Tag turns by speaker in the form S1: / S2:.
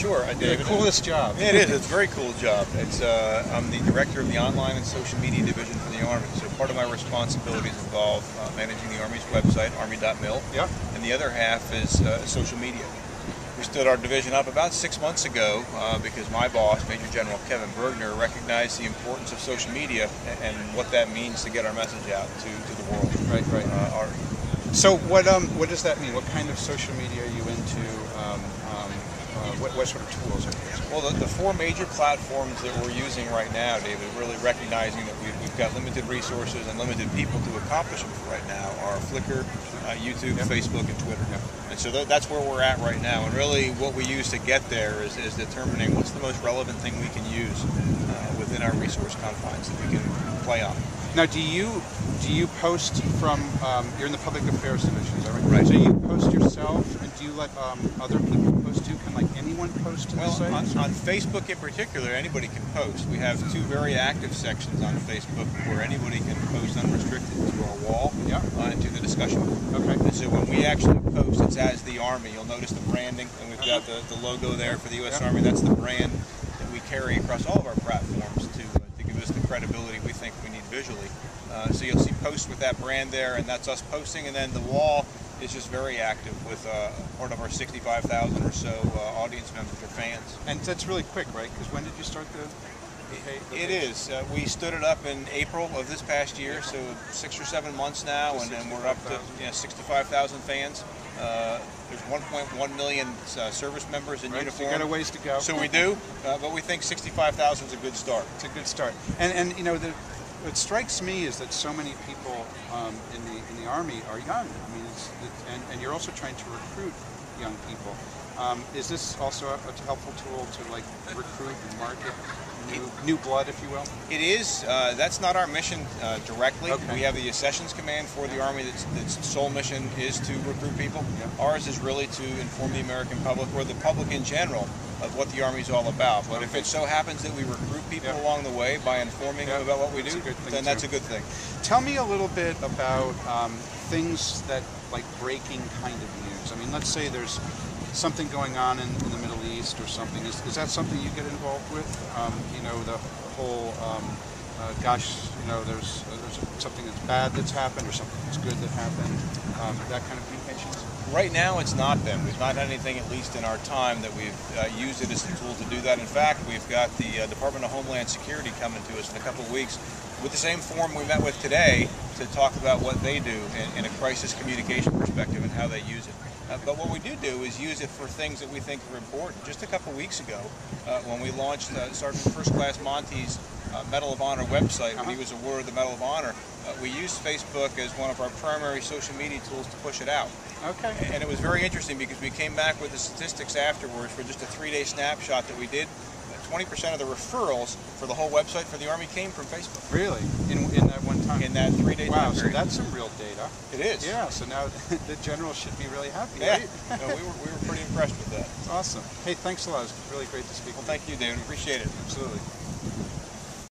S1: Sure, David.
S2: The coolest job.
S1: It is. It's a very cool job. I'm the director of the online and social media division for the Army. So part of my responsibilities involve managing the Army's website, army.mil.
S2: Yeah.
S1: And the other half is social media. We stood our division up about 6 months ago because my boss, Major General Kevin Bergner, recognized the importance of social media and what that means to get our message out to the world.
S2: Right. So what does that mean? What kind of social media are you into? What sort of tools are you using?
S1: Well, the four major platforms that we're using right now, David, really recognizing that we've got limited resources and limited people to accomplish them right now, are Flickr, YouTube, Facebook, and Twitter. And so that's where we're at right now. And really what we use to get there is determining what's the most relevant thing we can use within our resource confines that we can play on.
S2: Now, do you post from, you're in the public affairs division, is that right?
S1: Right.
S2: So you post yourself, and do you let other people post too? Can anyone post to the site?
S1: On Facebook in particular, anybody can post. We have two very active sections on Facebook where anybody can post unrestricted to our wall and to the discussion board.
S2: Okay.
S1: And so when we actually post, it's as the Army. You'll notice the branding, and we've got the logo there for the U.S. Army. That's the brand that we carry across all of our platforms to give us the credibility we think we need visually. So you'll see posts with that brand there, and that's us posting. And then the wall is just very active with part of our 65,000 or so audience members or fans.
S2: And that's really quick, right? Because when did you start the
S1: It is. We stood it up in April of this past year, so 6 or 7 months now, and then we're up to 65,000 fans. There's 1.1 million service members in uniform.
S2: So you got a ways to go.
S1: So we do, but we think 65,000 is a good start.
S2: It's a good start. And you know, what strikes me is that so many people in the Army are young. I mean, and you're also trying to recruit young people. Is this also a helpful tool to recruit and market new blood, if you will?
S1: It is. That's not our mission directly.
S2: Okay.
S1: We have the Accessions Command for the Army that's sole mission is to recruit people. Ours is really to inform the American public, or the public in general, of what the Army is all about. But if it so happens that we recruit people along the way by informing them about what we do, then that's a good thing.
S2: Tell me a little bit about things that, breaking kind of news. I mean, let's say there's something going on in the Middle East or something. Is that something you get involved with? You know, the whole, there's something that's bad that's happened or something that's good that happened, that kind of communications?
S1: Right now, it's not been. We've not had anything, at least in our time, that we've used it as a tool to do that. In fact, we've got the Department of Homeland Security coming to us in a couple of weeks with the same forum we met with today to talk about what they do in a crisis communication perspective and how they use it. But what we do is use it for things that we think are important. Just a couple of weeks ago, when we launched Sergeant First Class Monty's Medal of Honor website, when he was awarded the Medal of Honor, we used Facebook as one of our primary social media tools to push it out.
S2: Okay.
S1: And it was very interesting because we came back with the statistics afterwards for just a 3-day snapshot that we did. 20% of the referrals for the whole website for the Army came from Facebook.
S2: Really? In that one time?
S1: In that 3-day time period.
S2: Wow, so that's some real data.
S1: It is.
S2: Yeah, so now the general should be really happy,
S1: yeah.
S2: right?
S1: No, we were pretty impressed with that.
S2: Awesome. Hey, thanks a lot. It was really great to speak with you.
S1: Well, thank you, David. Appreciate it.
S2: Absolutely.